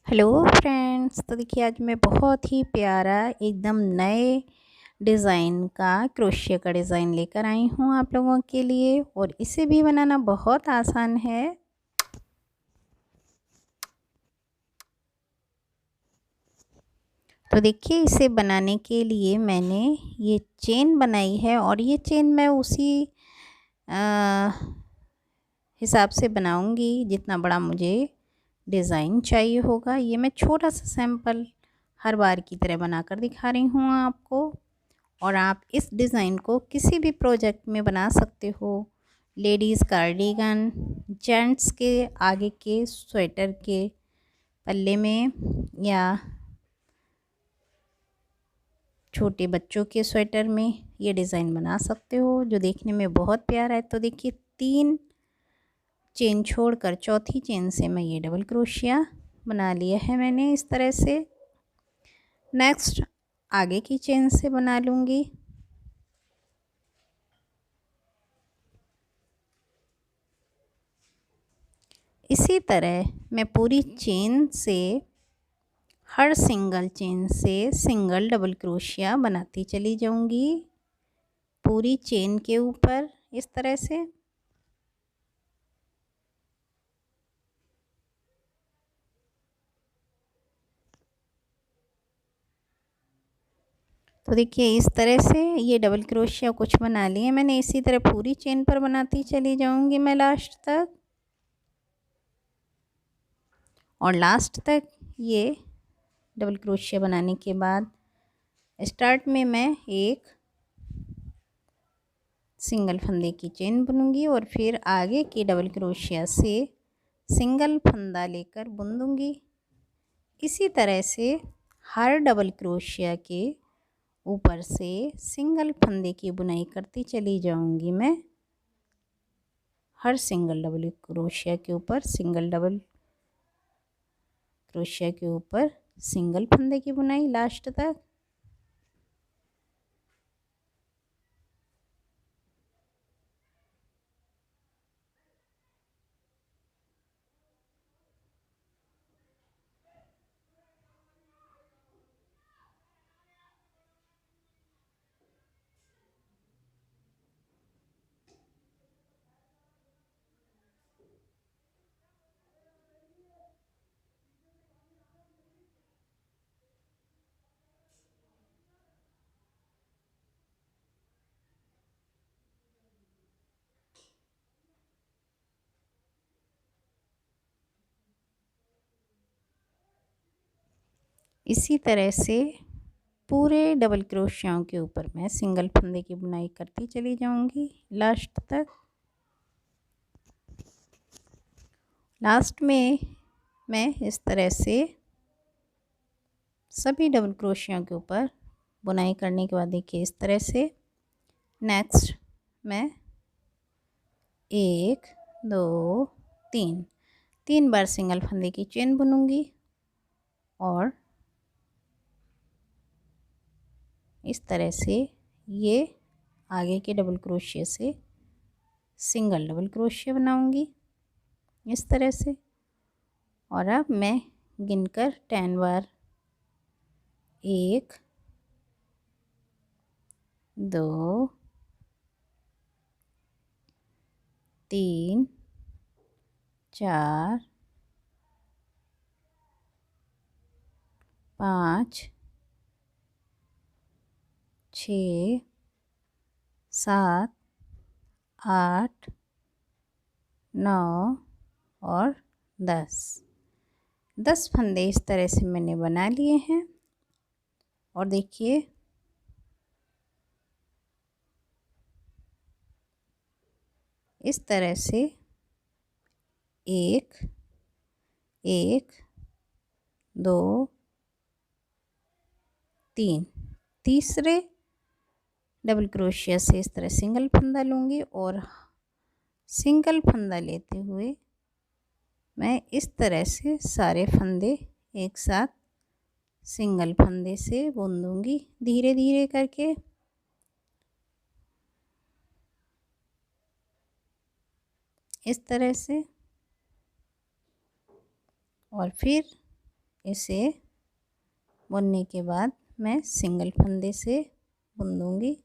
Hello friends. तो देखिए आज मैं बहुत ही प्यारा एकदम नए डिज़ाइन का क्रोशिया का डिज़ाइन लेकर आई हूँ आप लोगों के लिए, और इसे भी बनाना बहुत आसान है। तो देखिए इसे बनाने के लिए मैंने ये चेन बनाई है, और ये चेन मैं उसी हिसाब से बनाऊंगी जितना बड़ा मुझे डिज़ाइन चाहिए होगा। ये मैं छोटा सा सैंपल हर बार की तरह बनाकर दिखा रही हूँ आपको, और आप इस डिज़ाइन को किसी भी प्रोजेक्ट में बना सकते हो। लेडीज़ कार्डिगन, जेंट्स के आगे के स्वेटर के पल्ले में, या छोटे बच्चों के स्वेटर में ये डिज़ाइन बना सकते हो, जो देखने में बहुत प्यारा है। तो देखिए 3 चेन छोड़कर चौथी चेन से मैं ये डबल क्रोशिया बना लिया है मैंने इस तरह से। नेक्स्ट आगे की चेन से बना लूँगी। इसी तरह मैं पूरी चेन से, हर सिंगल चेन से सिंगल डबल क्रोशिया बनाती चली जाऊंगी पूरी चेन के ऊपर इस तरह से। तो देखिए इस तरह से ये डबल क्रोशिया कुछ बना लिए मैंने। इसी तरह पूरी चेन पर बनाती चली जाऊंगी मैं लास्ट तक, और लास्ट तक ये डबल क्रोशिया बनाने के बाद स्टार्ट में मैं एक सिंगल फंदे की चेन बुनूंगी, और फिर आगे की डबल क्रोशिया से सिंगल फंदा लेकर बुन दूंगी। इसी तरह से हर डबल क्रोशिया के ऊपर से सिंगल फंदे की बुनाई करती चली जाऊंगी मैं। हर सिंगल डबल क्रोशिया के ऊपर सिंगल डबल क्रोशिया के ऊपर सिंगल फंदे की बुनाई लास्ट तक। इसी तरह से पूरे डबल क्रोशियों के ऊपर मैं सिंगल फंदे की बुनाई करती चली जाऊंगी लास्ट तक। लास्ट में मैं इस तरह से सभी डबल क्रोशियों के ऊपर बुनाई करने के बाद देखिए इस तरह से नेक्स्ट मैं 1 2 3 बार सिंगल फंदे की चेन बुनूंगी, और इस तरह से ये आगे के डबल क्रोशिया से सिंगल डबल क्रोशिया बनाऊंगी इस तरह से। और अब मैं गिनकर 10 बार 1 2 3 4 5 6 7 8 9 और 10 फंदे इस तरह से मैंने बना लिए हैं। और देखिए इस तरह से 1 1 2 3 तीसरे डबल क्रोशिया से इस तरह सिंगल फंदा लूँगी, और सिंगल फंदा लेते हुए मैं इस तरह से सारे फंदे एक साथ सिंगल फंदे से बुन दूँगी धीरे धीरे करके। इस तरह से, और फिर इसे बुनने के बाद मैं सिंगल फंदे से बुन दूँगी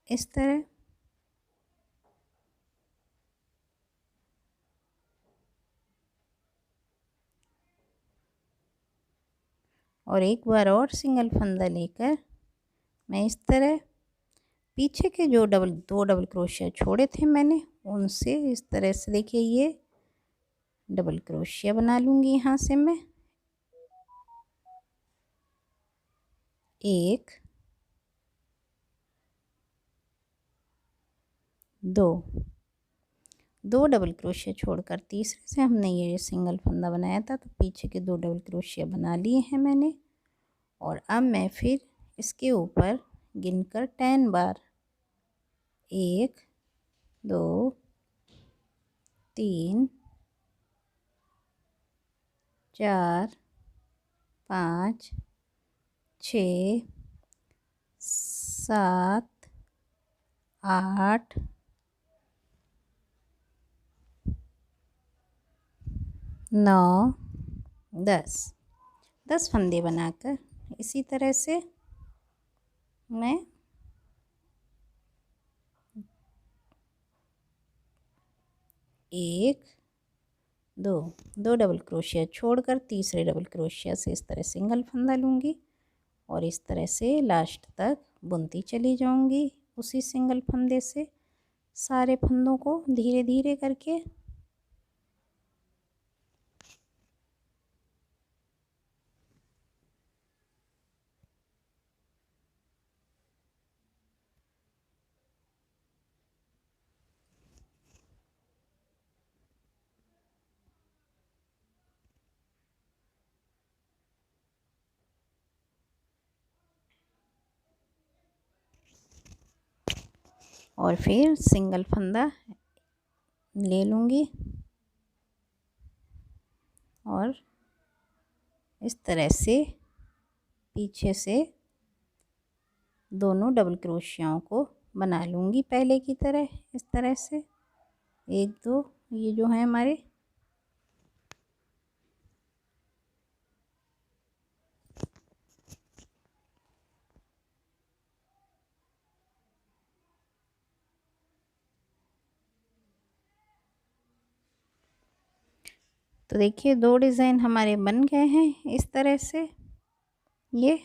इस तरह। और एक बार और सिंगल फंदा लेकर मैं इस तरह पीछे के जो दो डबल क्रोशिया छोड़े थे मैंने, उनसे इस तरह से देखिए ये डबल क्रोशिया बना लूँगी। यहाँ से मैं एक, दो डबल क्रोशिया छोड़कर तीसरे से हमने ये सिंगल फंदा बनाया था, तो पीछे के दो डबल क्रोशिया बना लिए हैं मैंने। और अब मैं फिर इसके ऊपर गिनकर 10 बार 1 2 3 4 5 6 7 8 9 10 फंदे बनाकर इसी तरह से मैं एक दो डबल क्रोशिया छोड़कर तीसरे डबल क्रोशिया से इस तरह सिंगल फंदा लूँगी और इस तरह से लास्ट तक बुनती चली जाऊँगी उसी सिंगल फंदे से सारे फंदों को धीरे धीरे करके। और फिर सिंगल फंदा ले लूँगी और इस तरह से पीछे से दोनों डबल क्रोशियाओं को बना लूँगी पहले की तरह इस तरह से। एक दो ये जो है हमारे तो देखिए दो डिज़ाइन हमारे बन गए हैं इस तरह से। ये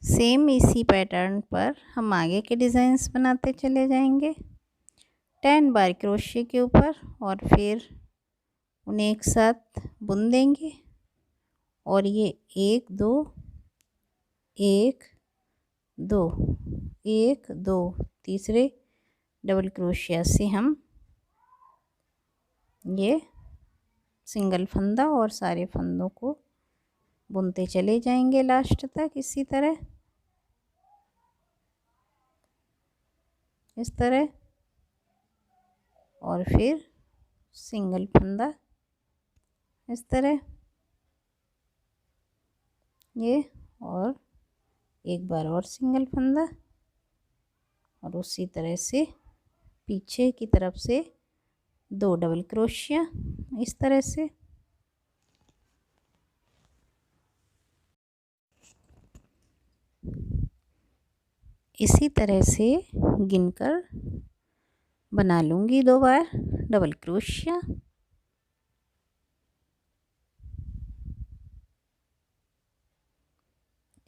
सेम इसी पैटर्न पर हम आगे के डिज़ाइंस बनाते चले जाएंगे 10 बार क्रोशिया के ऊपर और फिर उन्हें एक साथ बुन देंगे। और ये एक दो एक दो तीसरे डबल क्रोशिया से हम ये सिंगल फंदा और सारे फंदों को बुनते चले जाएंगे लास्ट तक इसी तरह इस तरह। और फिर सिंगल फंदा इस तरह ये और एक बार और सिंगल फंदा और उसी तरह से पीछे की तरफ से दो डबल क्रोशिया इस तरह से। इसी तरह से गिनकर बना लूँगी 2 बार डबल क्रोशिया।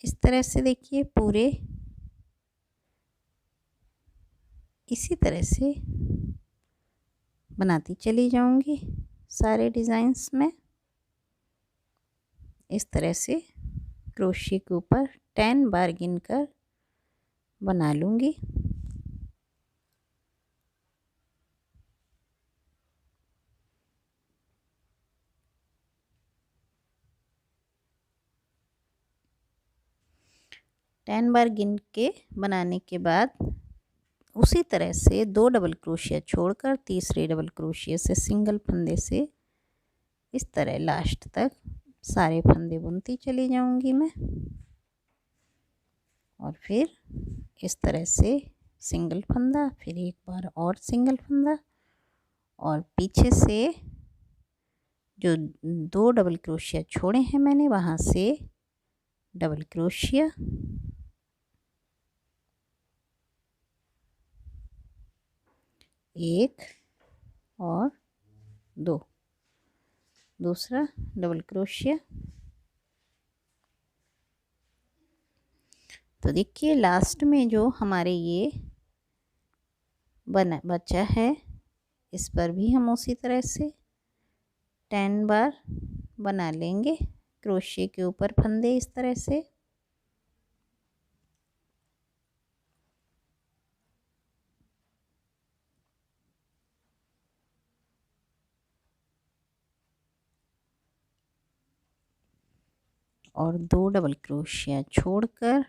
इस तरह से देखिए पूरे इसी तरह से बनाती चली जाऊंगी सारे डिज़ाइंस में इस तरह से क्रोशिया के ऊपर 10 बार गिनकर बना लूँगी। टेन बार गिन के बनाने के बाद उसी तरह से दो डबल क्रोशिया छोड़कर तीसरे डबल क्रोशिया से सिंगल फंदे से इस तरह लास्ट तक सारे फंदे बुनती चली जाऊंगी मैं। और फिर इस तरह से सिंगल फंदा फिर एक बार और सिंगल फंदा और पीछे से जो 2 डबल क्रोशिया छोड़े हैं मैंने वहाँ से डबल क्रोशिया, एक और दो, दूसरा डबल क्रोशिया। तो देखिए लास्ट में जो हमारे ये बचा है, इस पर भी हम उसी तरह से 10 बार बना लेंगे क्रोशिया के ऊपर फंदे इस तरह से। और 2 डबल क्रोशिया छोड़कर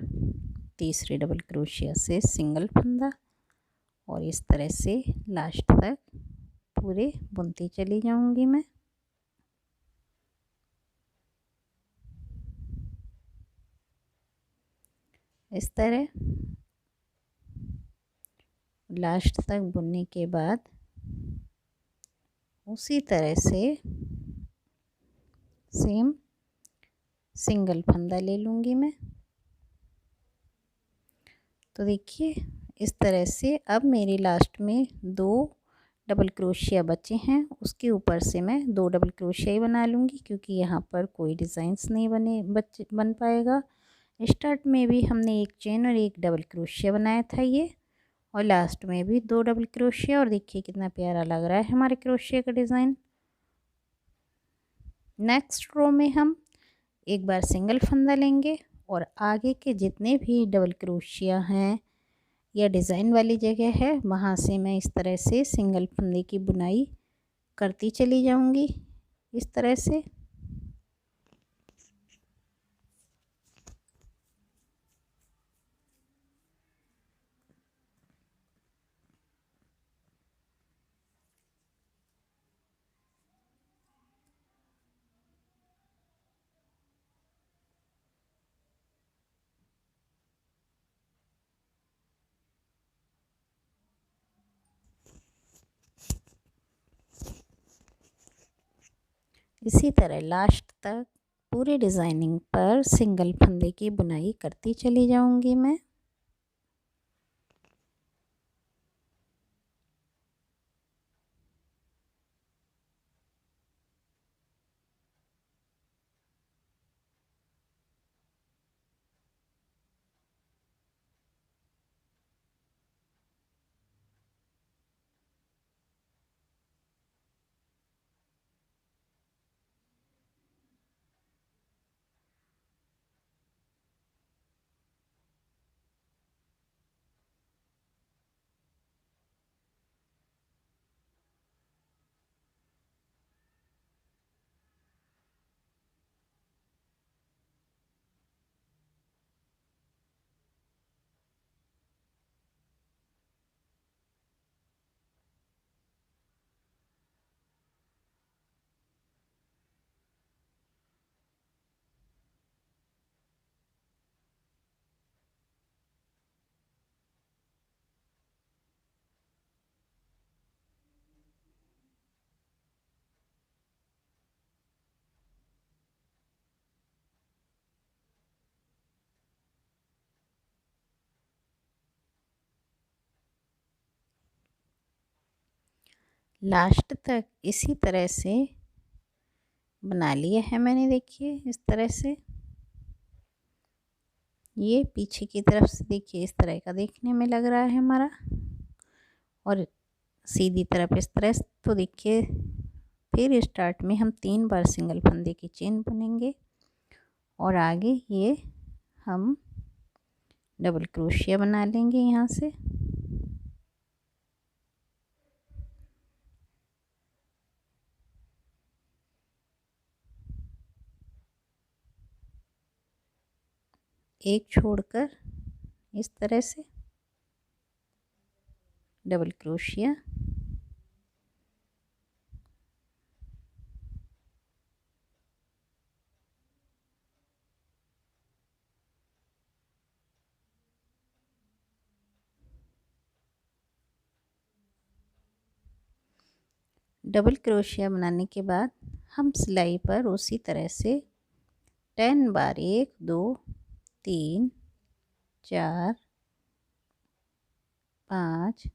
तीसरे डबल क्रोशिया से सिंगल फंदा और इस तरह से लास्ट तक पूरे बुनती चली जाऊंगी मैं। इस तरह लास्ट तक बुनने के बाद उसी तरह से सेम सिंगल फंदा ले लूँगी मैं। तो देखिए इस तरह से अब मेरे लास्ट में 2 डबल क्रोशिया बचे हैं, उसके ऊपर से मैं 2 डबल क्रोशिया ही बना लूँगी क्योंकि यहाँ पर कोई डिज़ाइंस नहीं बन पाएगा। स्टार्ट में भी हमने एक चेन और एक डबल क्रोशिया बनाया था ये, और लास्ट में भी 2 डबल क्रोशिया। और देखिए कितना प्यारा लग रहा है हमारे क्रोशिया का डिज़ाइन। नेक्स्ट रो में हम एक बार सिंगल फंदा लेंगे और आगे के जितने भी डबल क्रोशिया हैं या डिज़ाइन वाली जगह है वहाँ से मैं इस तरह से सिंगल फंदे की बुनाई करती चली जाऊंगी इस तरह से। इसी तरह लास्ट तक पूरे डिज़ाइनिंग पर सिंगल फंदे की बुनाई करती चली जाऊंगी मैं। लास्ट तक इसी तरह से बना लिया है मैंने। देखिए इस तरह से ये पीछे की तरफ से देखिए इस तरह का देखने में लग रहा है हमारा, और सीधी तरफ इस तरह से। तो देखिए फिर स्टार्ट में हम 3 बार सिंगल फंदे की चेन बुनेंगे और आगे ये हम डबल क्रोशिया बना लेंगे यहाँ से। एक छोड़कर इस तरह से डबल क्रोशिया, डबल क्रोशिया बनाने के बाद हम सिलाई पर उसी तरह से 10 बार 1 2 3 4 5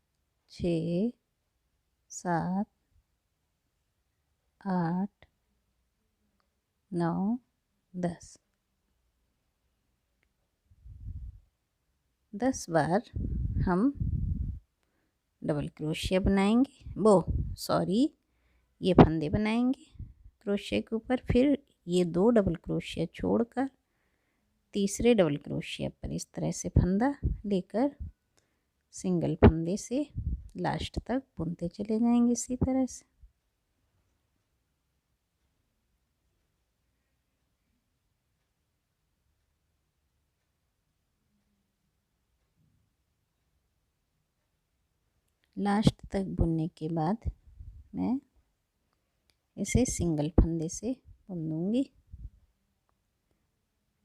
6 7 8 9 10 10 बार हम डबल क्रोशिया बनाएंगे, ये फंदे बनाएंगे क्रोशिया के ऊपर। फिर ये 2 डबल क्रोशिया छोड़कर तीसरे डबल क्रोशिया पर इस तरह से फंदा लेकर सिंगल फंदे से लास्ट तक बुनते चले जाएंगे इसी तरह से। लास्ट तक बुनने के बाद मैं इसे सिंगल फंदे से बुन दूँगी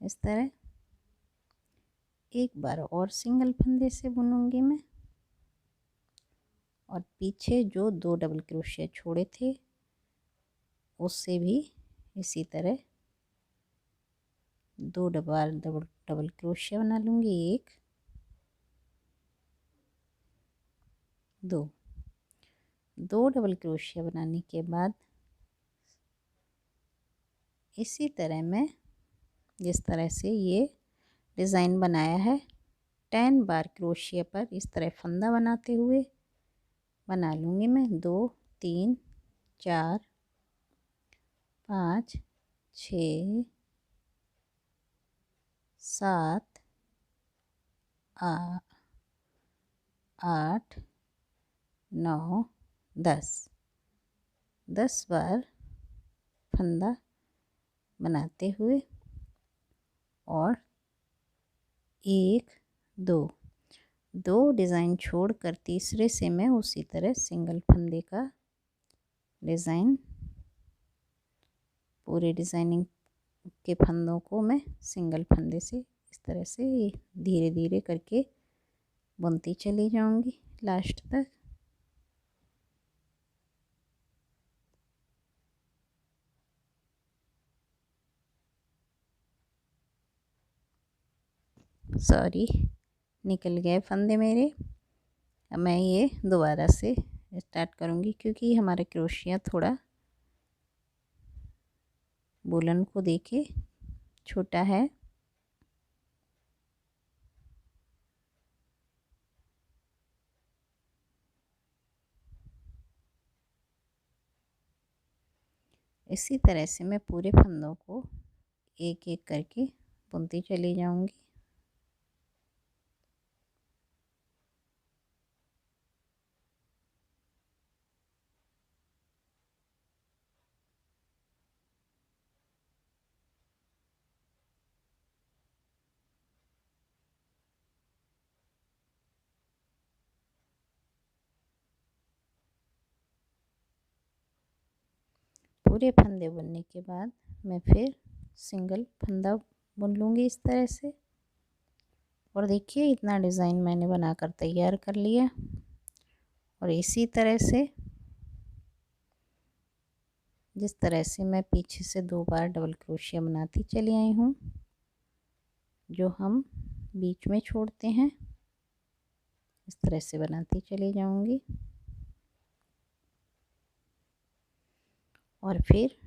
इस तरह। एक बार और सिंगल फंदे से बुनूंगी मैं, और पीछे जो 2 डबल क्रोशिया छोड़े थे उससे भी इसी तरह 2 डबल क्रोशिया बना लूँगी। 1 2 डबल क्रोशिया बनाने के बाद इसी तरह मैं जिस तरह से ये डिज़ाइन बनाया है 10 बार क्रोशिया पर इस तरह फंदा बनाते हुए बना लूँगी मैं। 2 3 4 5 6 7 8 9 10 बार फंदा बनाते हुए, और 1 2 डिज़ाइन छोड़कर तीसरे से मैं उसी तरह सिंगल फंदे का डिज़ाइन, पूरे डिज़ाइनिंग के फंदों को मैं सिंगल फंदे से इस तरह से धीरे धीरे करके बुनती चली जाऊंगी लास्ट तक। सॉरी, निकल गए फंदे मेरे। अब मैं ये दोबारा से स्टार्ट करूँगी क्योंकि हमारा क्रोशिया थोड़ा वूलन को देके छोटा है। इसी तरह से मैं पूरे फंदों को एक एक करके बुनती चली जाऊंगी। पूरे फंदे बुनने के बाद मैं फिर सिंगल फंदा बुन लूँगी इस तरह से। और देखिए इतना डिज़ाइन मैंने बनाकर तैयार कर लिया। और इसी तरह से जिस तरह से मैं पीछे से 2 बार डबल क्रोशिया बनाती चली आई हूँ, जो हम बीच में छोड़ते हैं, इस तरह से बनाती चली जाऊंगी। और फिर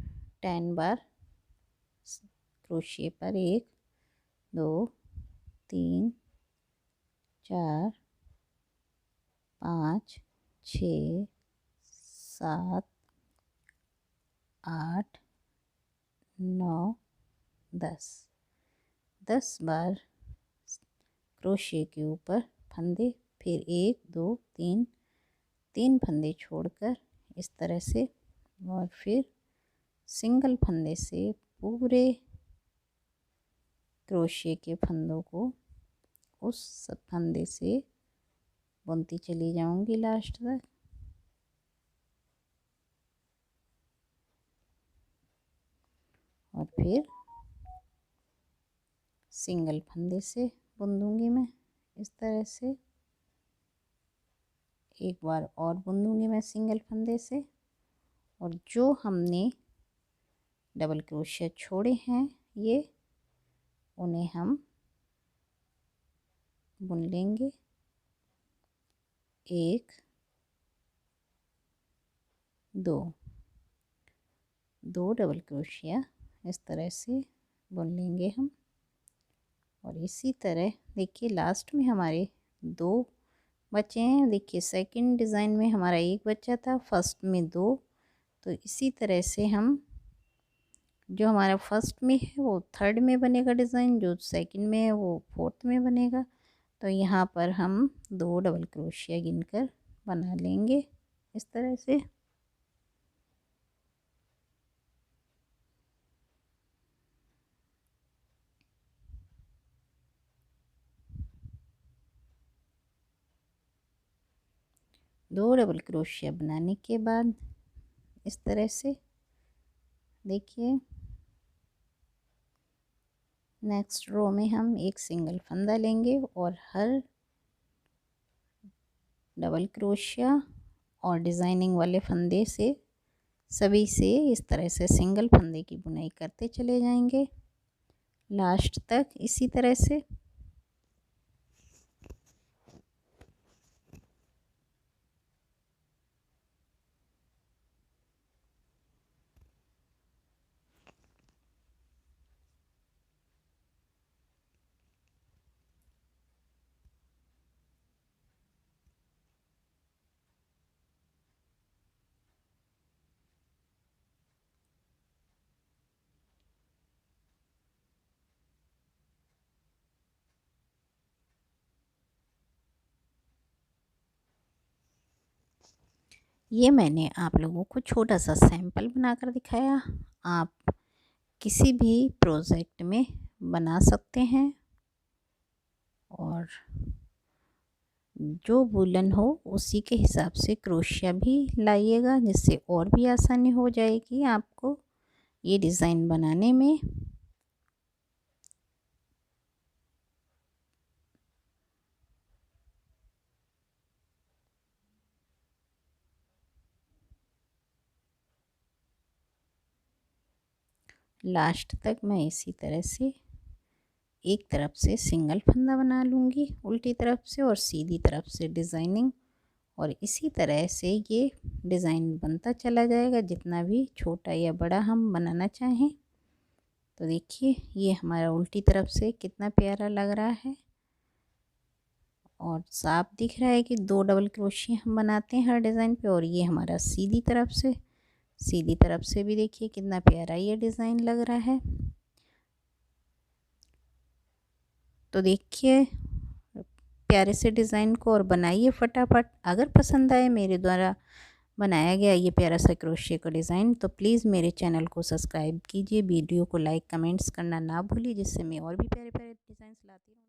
10 बार क्रोशिया पर 1 2 3 4 5 6 7 8 9 10 बार क्रोशिया के ऊपर फंदे, फिर 1 2 3 फंदे छोड़कर इस तरह से, और फिर सिंगल फंदे से पूरे क्रोशिया के फंदों को उस फंदे से बुनती चली जाऊंगी लास्ट तक। और फिर सिंगल फंदे से बुन दूंगी मैं इस तरह से। एक बार और बुन दूंगी मैं सिंगल फंदे से। और जो हमने डबल क्रोशिया छोड़े हैं ये, उन्हें हम बुन लेंगे। 1 2 डबल क्रोशिया इस तरह से बुन लेंगे हम। और इसी तरह देखिए लास्ट में हमारे 2 बचे हैं। देखिए सेकंड डिज़ाइन में हमारा 1 बचा था, फर्स्ट में 2। तो इसी तरह से हम जो हमारा फर्स्ट में है वो थर्ड में बनेगा डिज़ाइन, जो सेकंड में है वो फोर्थ में बनेगा। तो यहाँ पर हम 2 डबल क्रोशिया गिनकर बना लेंगे इस तरह से। दो डबल क्रोशिया बनाने के बाद इस तरह से देखिए नेक्स्ट रो में हम एक सिंगल फंदा लेंगे और हर डबल क्रोशिया और डिज़ाइनिंग वाले फंदे से सभी से इस तरह से सिंगल फंदे की बुनाई करते चले जाएंगे लास्ट तक इसी तरह से। ये मैंने आप लोगों को छोटा सा सैंपल बनाकर दिखाया। आप किसी भी प्रोजेक्ट में बना सकते हैं और जो वूलन हो उसी के हिसाब से क्रोशिया भी लाइएगा, जिससे और भी आसानी हो जाएगी आपको ये डिज़ाइन बनाने में। लास्ट तक मैं इसी तरह से एक तरफ से सिंगल फंदा बना लूँगी उल्टी तरफ से और सीधी तरफ से डिज़ाइनिंग, और इसी तरह से ये डिज़ाइन बनता चला जाएगा जितना भी छोटा या बड़ा हम बनाना चाहें। तो देखिए ये हमारा उल्टी तरफ से कितना प्यारा लग रहा है और साफ दिख रहा है कि 2 डबल क्रोशिया हम बनाते हैं हर डिज़ाइन पे। और ये हमारा सीधी तरफ से भी देखिए कितना प्यारा ये डिज़ाइन लग रहा है। तो देखिए प्यारे से डिज़ाइन को और बनाइए फटाफट। अगर पसंद आए मेरे द्वारा बनाया गया ये प्यारा सा क्रोशिया का डिज़ाइन तो प्लीज़ मेरे चैनल को सब्सक्राइब कीजिए, वीडियो को लाइक कमेंट्स करना ना भूलिए, जिससे मैं और भी प्यारे प्यारे डिज़ाइंस लाती हूँ।